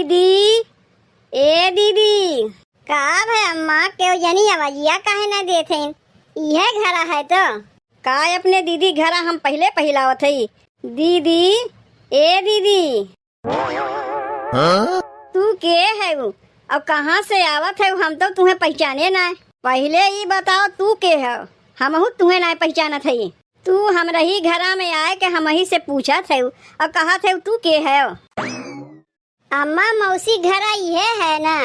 दीदी, ए दीदी, का है अम्मा क्यों जनी आवाजिया काहे ना देथे? यह घरा है तो का अपने दीदी घरा हम पहले पहिलावत हई। दीदी, ए दीदी, तू के है वो और कहाँ से आवत है? हम तो तुम्हें पहचाने ना। पहले ही बताओ तू के है, हमहू तुम्हें ना पहचानत है। तू हम रही घरा में आए के हम ही से पूछा थे और कहा थे तू के है? अम्मा मौसी घरा ये है ना,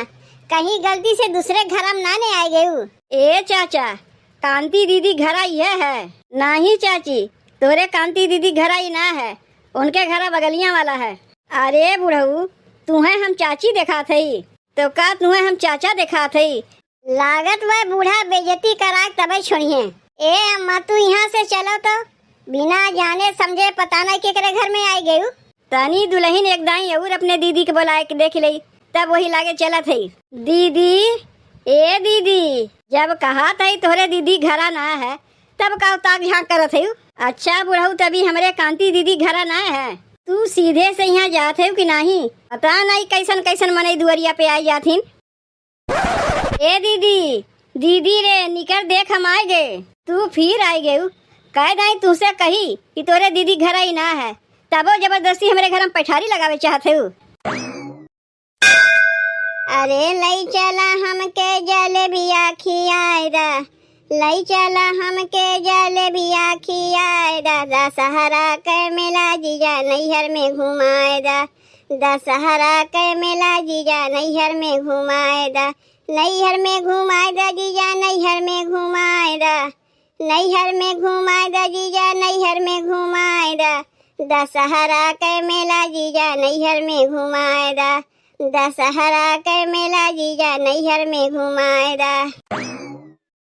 कहीं गलती से दूसरे घर में ना ने आए गए। ए चाचा, कांति दीदी घरा ये है। नहीं चाची, तोरे कांति दीदी घरा ही ना है, उनके घरा बगलियां वाला है। अरे बुढ़ऊ, तुम्हें हम चाची देखा थी तो का तुम्हें हम चाचा देखा थी? लागत वह बूढ़ा बेइज्जती करा तबे छोड़िए। ए अम्मा तू यहाँ से चलो तो, बिना जाने समझे पता नहीं केकरे घर में आई गयू। तनी दुल्हन एक दाई और अपने दीदी के बुलाए के देख ली, तब वही लागे चला थी। दीदी, ए दीदी, जब कहा था तोहरे दीदी घरा ना है तब का ताक झाँक करत है। अच्छा बुढ़ऊ, तभी हमरे कांति दीदी घरा ना है। तू सीधे से यहाँ जाते हो कि नहीं? पता नहीं कैसन कैसन मने दुआरिया पे आई जाथिन। ए दीदी, दीदी रे निकर देख हम आए गए। तू फिर आई गए? कह दाई तुझसे कही कि तोरे दीदी घरा ही ना है, तबो जबरदस्ती हमारे घर में पैठारी लगावे चाहते हो। अरे लई चला हमके जलेबिया खियाए दा, लई चला हमके जलेबिया खियाए दा, दशहरा के मेला जीजा नैहर में घुमाए दा, दशहरा के मेला जीजा नैहर में घुमाए दा, नैहर में घुमाए दा जीजा नैहर में घुमाए दा, नैहर में घुमाए दा जीजा नैहर में घुमाए दा, दशहरा के मेला जीजा नैहर में घुमाए दा, दशहरा के मेला जीजा नैहर में घुमाए दा।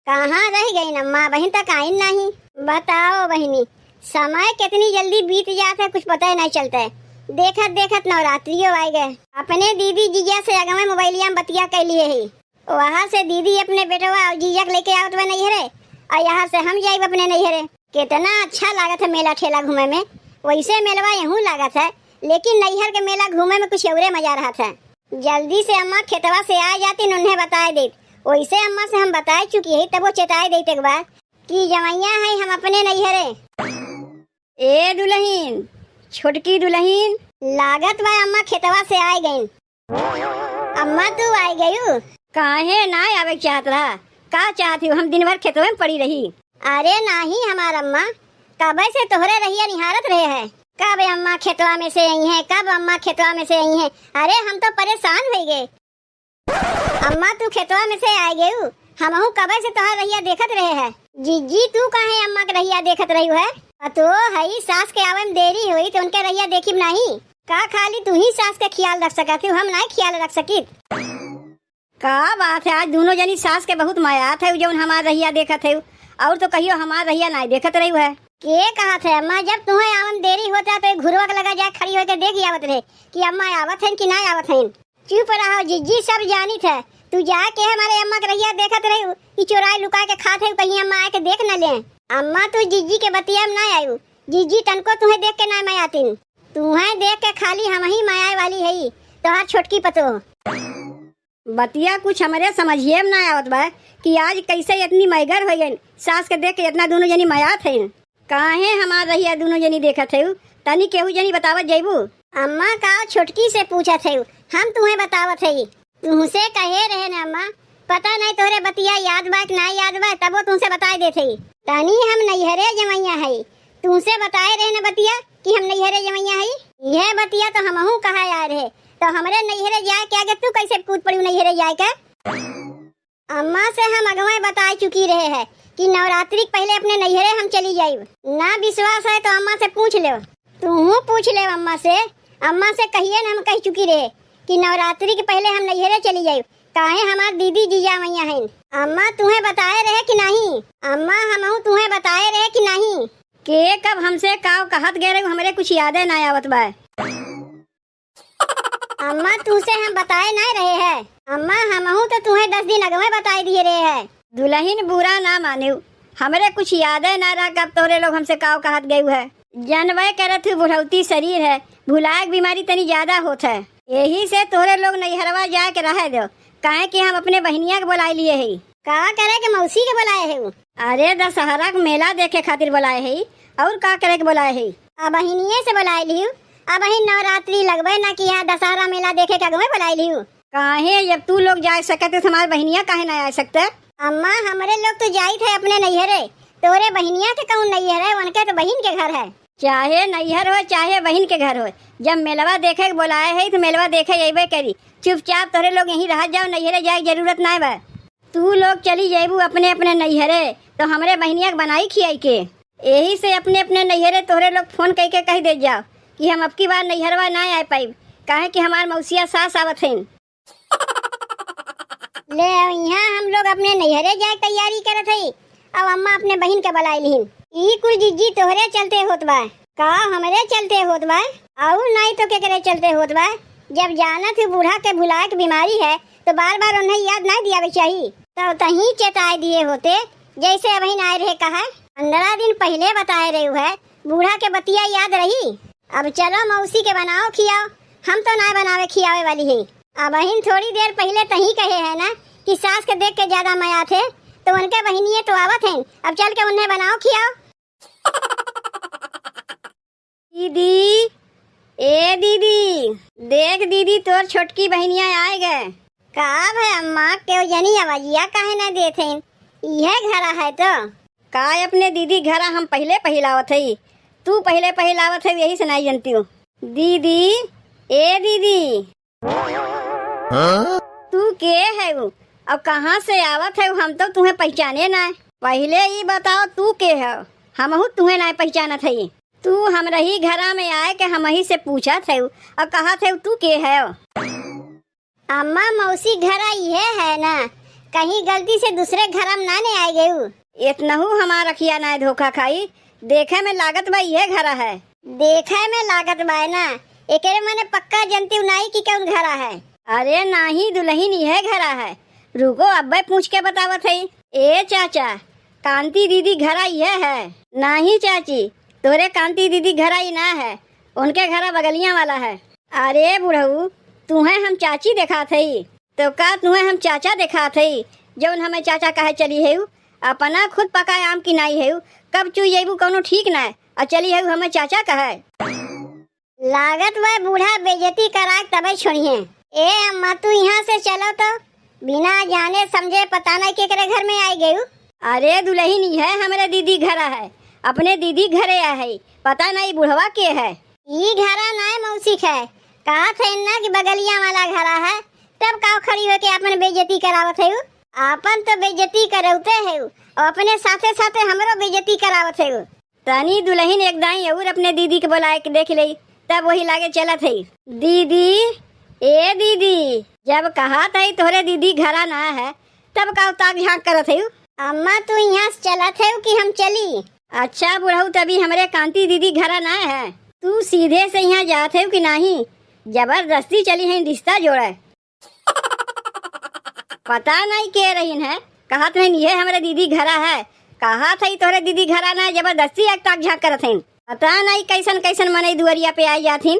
कहाँ रह गई अम्मा? बहन तक आई नहीं। बताओ बहनी, समय कितनी जल्दी बीत जाता है, कुछ पता ही नहीं चलता है। देखत देखत नवरात्रियों आ गए। अपने दीदी जीजा से अगवा मोबाइलिया में बतिया कर लिए ही, वहाँ से दीदी अपने बेटवा और जीजा लेके आवत हुआ नैहरे और यहाँ से हम जाए अपने नैहरे। कितना अच्छा लागत है मेला ठेला घूमे में। वैसे मेलवा यूँ लागत है, लेकिन नैहर के मेला घूमे में कुछ और मजा रहा था। जल्दी से अम्मा खेतवा से आ जाती, उन्हें बताए दे। वैसे अम्मा से हम बता चुकी है, तब वो चेताए देते एक बार कि जवैया है हम अपने नैहरे। ए दुल्हन, छोटकी दुल्हन, लागत वह अम्मा खेतवा से आ गई। अम्मा तू आई गयू? काहे ना आवे चाहत रहा? का चाहती हो? हम दिन भर खेतवा में पड़ी रही। अरे नहीं हमार अम्मा, कब से तोहरे रहिया निहारत रहे है। कब अम्मा खेतवा में से आई है, कब अम्मा खेतवा में से आई है। अरे हम तो परेशान हो गए। अम्मा तू खेतवा में से आए गयू, हमहू कब से तोहर रहिया देखत रहे है। जीजी तू काहे अम्मा के रहिया देखत रही है? तो हई सास के आवे में देरी हुई तो उनके रहिया देखी नहीं का? खाली तू ही सास का ख्याल रख सकती, हम नहीं ख्याल रख सकी। का बात है, आज दोनों जनी सास के बहुत मायात है जो हमार रहिया देखत है, और तो कहियो हमार रहिया नहीं देखत रही है। के कहा थे अम्मा, जब तुम्हें आवन देरी होता तो घुरवा के लगा जाए खड़ी होकर देख आवत रहे कि अम्मा आवत है कि नहीं आवत है। चुप रहो जीजी, सब जानी थे। तू जाके हमारे अम्मा के रहिया देखत रही कि चोराई लुका के खाते कहीं अम्मा आके देख न ले। अम्मा तू जीजी के बतिया में नहीं आयु, जीजी तनको तुम्हें देख के नहीं मायाती, तुम्हें देख के खाली हम ही माया वाली है तोहार छोटकी पतो। बतिया कुछ हमारे समझिए में नहीं आवत बा कि आज कैसे इतनी मैगर हो गई, सास के देख के इतना दोनों जनी मायात है। काहे हमार रहिया दोनों जनी देखत है? तनी केहू जनी बतावत जैबू। अम्मा का छोटकी से पूछत है, हम तुम्हें बतावत है। तुमसे कहे रहे ना अम्मा, पता नहीं तोरे बतिया याद बा कि नहीं याद बा, तब वो तुमसे बताए देते। तनी हम नैहरे जमैया है, तुमसे बताए रहे ना बतिया कि हम नैहरे जमैया है। यह बतिया तो हमहू कहा यार है, तो हमारे नैहरे जाए के आगे तू कैसे कूद पड़ी नैहरे जाए के? अम्मा से हम अगवा बता चुकी रहे है कि नवरात्रि पहले अपने नैहरे हम चली जाये। ना विश्वास है तो अम्मा से पूछ ले, तू पूछ ले अम्मा से। अम्मा से कहिए ना हम कह चुकी रहे कि नवरात्रि के पहले हम नैहरे चली जाये, काहे हमार दीदी जीजा मैया है। अम्मा तुम्हें बताए रहे कि नहीं? अम्मा हमहू तुम्हें बताए रहे कि नहीं? के कब हमसे काव कहत गए रहे, हमरे कुछ यादें ना आवत बा। अम्मा तुझसे हम बताए नहीं रहे है। अम्मा हमहू तो तुम्हें 10 दिन अगवे बताए दिए रहे है। दुल्हन बुरा ना मानियो, हमरे कुछ यादें ना रहा कब तोरे लोग हमसे काव कहत गए है। जानवे करत बुढ़ौती शरीर है, भुलाए बीमारी तनी ज्यादा होत है। यही से तोरे लोग नैहरवा जाए के रह दो, काहे कि हम अपने बहनिया के बुलाए लिए है। का करे के मौसी के बुलाए है? अरे दशहरा के मेला देखे खातिर बुलाए है, और का करे के बुलाए है? अब बहनिये से बुलाए लियो। अब ही नवरात्रि लगवे ना कि यहाँ दशहरा मेला देखे के अगवे बुलाए लियो। काहे जब तू लोग जा सकते तो हमारे बहनिया काहे ना आ सकते? अम्मा हमरे लोग तो जाई थे अपने नैहरे, तोरे बहनिया के कौन नैहर है? उनके तो बहन के घर है। चाहे नैहर हो चाहे बहन के घर हो, जब मेलवा देखे के बुलाए है तो मेलवा देखे अबे करी। चुपचाप तोरे लोग यहीं रह जाओ, नैहरे जाए जरूरत ना बा। तू लोग चली जाबू अपने अपने नैहरे तो हमरे बहनिया के बनाई खियाई के। यही से अपने अपने नैहरे तोरे लोग फोन करके कह दे जाओ कि हम अब की बार नैहरवा ना आ पाई, काहे कि हमार मौसिया सास आवत है। ले यहाँ हम लोग अपने नैहरे जाए तैयारी करत है। अब अम्मा अपने बहन के बुलाए लिहिन। ई कुल जिज्जी तोहरे चलते होत बा का हमरे चलते होत बा? और नहीं तो केकरे चलते होत बा? जब जाना थी बूढ़ा के भुलाए के बीमारी है तो बार बार उन्हें याद नहीं दिया चाहिए। तो तही चेताए दिए होते जैसे अभी आए रहे कहा 15 दिन पहले बताए रहे है, बूढ़ा के बतिया याद रही। अब चलो मौसी के बनाओ खियाओ, हम तो ना बनावे खियावे वाली है। अब बहन थोड़ी देर पहले तही कहे है ना कि सास के देख के ज्यादा माया थे, तो उनके बहनिये तो आवत हैं। अब चल के उन्हें बनाओ खियाओ। दीदी, ए दीदी, देख दीदी तोर छोटकी बहनिया आए गए। का भाई अम्मा के जनी आवाजिया काहे ना देते? यह घरा है तो का अपने दीदी घरा हम पहले पहिलावत है, तू पहले पहिलावत है, यही से नहीं जानती हूँ। दीदी, ए दीदी, तू के है वो? अब कहाँ से आवत है? हम तो तुम्हें पहचाने ना। पहले ही बताओ तू के है, हम तुम्हें ना पहचानत है। तू हम रही घरा में आए के हम ही से पूछा थे और कहा थे तू के है? अम्मा मौसी घरा ये है ना, कहीं गलती से दूसरे घर में ना ने आए गए। इतना हमारा किया ना धोखा खाई। देखे में लागत बा ये घरा है। देखे में लागत बा ना, एक मैंने पक्का जनती नहीं कि कौन घरा है। अरे नाही दुल्हन ये घरा है। रुको अब्बे पूछ के बतावत है। ए चाचा, कांति दीदी घरा ये है? नहीं चाची, तोरे कांति दीदी घरा ही ना है, उनके घरा बगलियां वाला है। अरे बुढ़ऊ, तुम्हें हम चाची देखा थे तो का तुम्हें हम चाचा देखा थे? जौन हमें चाचा कहे चली है अपना खुद पका आम की नाई है, कब चू जेबू कौनो ठीक ना और चली है हमें चाचा कहे। लागत वह बूढ़ा बेइज्जती करा तबे छोड़िए। ए अम्मा तू यहाँ से चलो तो, बिना जाने समझे पता नहीं केकरे घर में आई गई। अरे दुल्हन है हमारे दीदी घरा है, अपने दीदी घरे है, पता नहीं बुढ़वा के है। ये घरा ना मौसी है, कहा थे ना कि बगलिया वाला घरा है, तब का खड़ी हो के अपन बेइज्जती करावत है। आपन तो बेइज्जती करौते है और अपने साथे साथे हमरो बेइज्जती करावत है। तनी दुल्हन एक दाई और अपने दीदी के बुलाए के देख ली, तब वही लागे चलत है। दीदी, ए दीदी, जब कहा था तोहरे दीदी घरा ना है तब का ताक झांक करत है। अम्मा तू यहाँ से चलत है कि हम चली? अच्छा बुढ़ऊ, तभी हमारे कांति दीदी घरा ना है, तू सीधे से यहाँ जाते हो कि नहीं? जबरदस्ती चली है रिश्ता जोड़े। पता नहीं के रही है, कहा था ये हमारे दीदी घरा है, कहा था तोहरे दीदी घरा ना, जबरदस्ती एक ताक झांक करत है। पता नहीं कैसन कैसन मने दुआरिया पे आई जाती।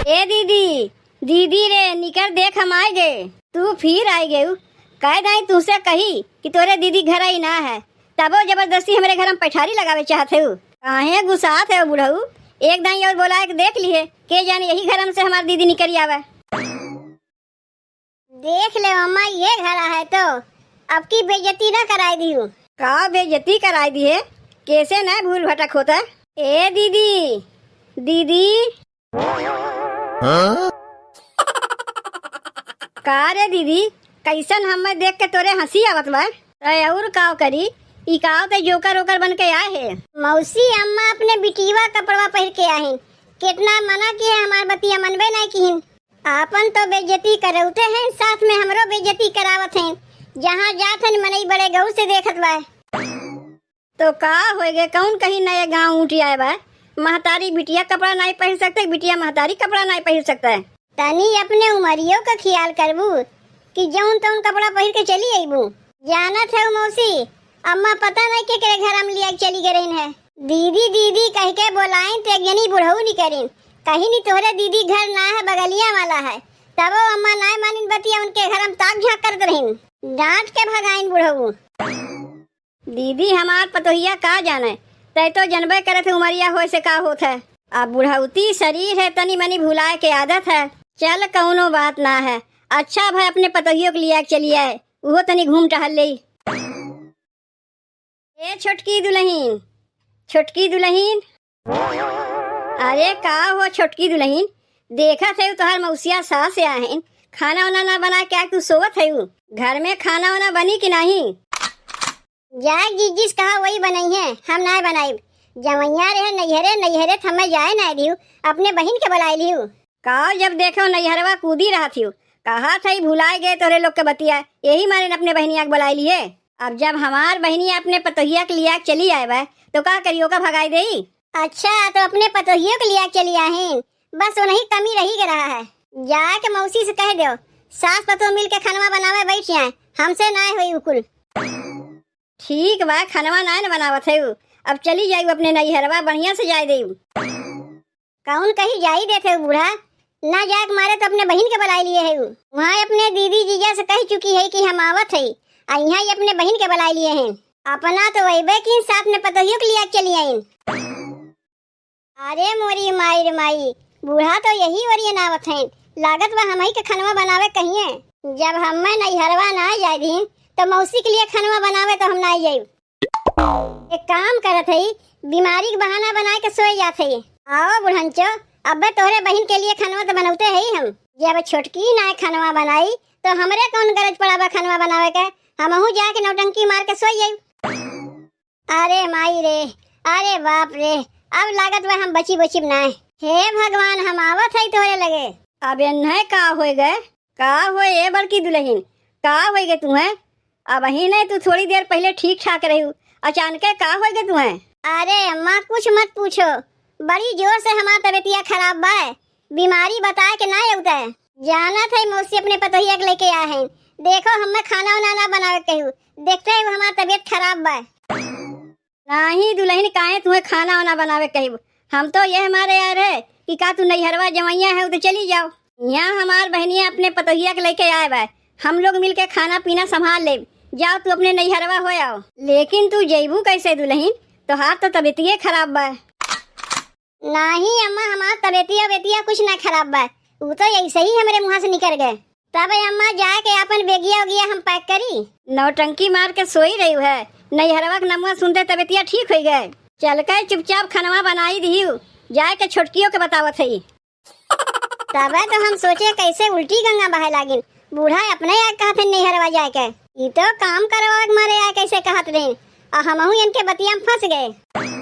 ए दीदी, दीदी रे निकर देख हम आए गए, तू फिर आई गए। कह नहीं तुझसे कही कि तोरे दीदी घरा ही ना है, तबो जबरदस्ती हमारे घर में पैठारी लगावे चाहते हो। काहे गुस्सा थे बुढ़ऊ? एक दाई और बोला के देख लिए, के जाने यही घर में से हमारी दीदी निकली आवे। देख ले मम्मा, ये घरा है तो अब की बेइज्जती ना कराई दी हूँ। का बेइज्जती कराई दी है? कैसे ना भूल भटक होता है। ए दीदी, दीदी, का रे दीदी, कैसन हमें देख के तोरे हंसी आवत बा? और काव करी, ई काव ते जोकर ओकर बन के आए है। मौसी अम्मा अपने बिटिवा कपड़वा पहन के आए, कितना मना किए हमार बतिया मनबे नहीं की। आपन तो बेइज्जती करौते हैं, साथ में हमरो बेइज्जती करावत हैं। जहाँ जात हैं मनई बड़े गौ से देखत बा। तो का होएगे, कौन कहीं नए गाँव उठी आए बा? महतारी बिटिया कपड़ा नहीं पहन सकते, बिटिया महतारी कपड़ा नहीं पहन सकता है। तनी अपने उमरियों का ख्याल करबू कि जौन तौन कपड़ा पहन के चली आईबू। जानत है मौसी, अम्मा पता नहीं के घर में लिया चली गई है। दीदी दीदी कह के बोलाएं ते जनी बुढ़ऊ नहीं करें, कहीं नहीं तोहरे दीदी घर ना है, बगलिया वाला है। तब अम्मा ना मानिन बतिया, उनके घर हम ताक झाँक करत रहीन, डांट के भगाइन बुढ़ऊ। दीदी हमार पतोहिया का जाने, तय तो जनबे करे थे उमरिया हो से का होत है। अब बुढ़ौती शरीर है, तनी मनी भुलाए के आदत है। चल कौनो बात ना है, अच्छा भाई अपने पतोहियों के लिए चलिए है, वो तनी घूम टहल ले। ए छोटकी दुल्हन, छोटकी दुल्हन, अरे का हो छोटकी दुल्हन, देखा थे तोहर मौसिया सास से आहिन, खाना वाना ना बना क्या तू सोवत है? घर में खाना वाना बनी कि नहीं? जाए जिस कहा वही बनाई है, हम ना बनाई। जमैया रहे नैहरे नैहरे थमे जाए ना दियो, अपने बहन के बुलाई लियो। का जब देखो नैहरवा कूदी रहा थी, कहा था भुलाए गए तोरे लोग के बतिया, यही मारे अपने बहनिया के बुलाई लिए। अब जब हमार बहनिया अपने पतोहिया के लिया चली आए बा, तो का करियो का भगाई दे? अच्छा तो अपने पतोहियों के लिया चली आए, बस उन्हीं कमी रही के रहा है। जाके मौसी से कह दो सास पतो मिल के खाना बनावे बैठ जाए, हमसे ना हुई उकुल। ठीक बा, खानवा ना बनावत है, अब चली जायू अपने नैहरवा, बढ़िया से जाए दे। कौन कहीं जाई देते बूढ़ा, ना जाक मारे तो अपने बहन के बुलाई लिए है। वहाँ अपने दीदी जीजा से कह चुकी है कि हम आवत है, यहाँ अपने बहन के बुलाई लिए हैं। अपना तो वही की साथ में पतोहियों के लिए चली आई। अरे मोरी माई रे माई, बूढ़ा तो यही वरियन आवत है, लागत बा हम ही के खानवा बनावे कहिए। जब हम नैहरवा ना जाए दी तो मौसी के लिए खानवा बनावे तो हम ना जाए। एक काम करत है, बीमारी के बहाना बना के सोए जाते है। आओ बुढ़ंचो, अब तोहरे बहन के लिए खानवा तो बनौते है हम। जब छोटकी ना खानवा बनाई तो हमरे कौन गरज पड़ा बा खानवा बनावे के, हमहू जाके नौटंकी मार के सोई जाई। अरे माई रे, अरे बाप रे, अब लागत बा हम बची बची बनाए। हे भगवान, हम आवत है तोहरे लगे। अब नहीं का हो गए, का हो ये बड़की दुल्हन, का हो गए तुम्हें? अब ही नहीं, तू थोड़ी देर पहले ठीक ठाक रही, अचानक का हो गए तुम्हें? अरे अम्मा कुछ मत पूछो, बड़ी जोर से हमारा तबीयतिया खराब बा, बीमारी बताए के ना होता है। जाना था मौसी अपने पतोहिया के लेके आए हैं, देखो हमें खाना वाना ना बनावे कहू, देखते है हमारा तबीयत खराब बा। नहीं दुल्हन, काहे तुम्हें खाना वाना बनावे कहू, हम तो ये हमारे यार है कि का तू नैहरवा जमैया है तो चली जाओ। यहाँ हमार बहनिया अपने पतोहिया के लेके आए बा, हम लोग मिलके खाना पीना संभाल ले, जाओ तू अपने नैहरवा हो आओ। लेकिन तू जैबू कैसे दुल्हन, तो हाथ तो तबीयतिये खराब बा। नहीं अम्मा, हमार तबीयतिया कुछ ना खराब बा, वो तो ऐसे ही हमारे मुँह से निकल गए। तब अम्मा जाके अपन बेगिया उगिया हम पैक करी, नौटंकी मार के सोई रही है, नैहरवा के नमुआ सुनते तबीयतिया ठीक हो गए। चल के चुपचाप खानवा बनाई दी, जाए के छोटकियों के बतावत है। तब तो हम सोचे कैसे उल्टी गंगा बहे लागिन, बूढ़ा अपने यार कहते नैहरवा जाए के, ये तो काम करवा मारे यार कैसे कहत रहे, और हमहू इनके बतिया में फंस गए।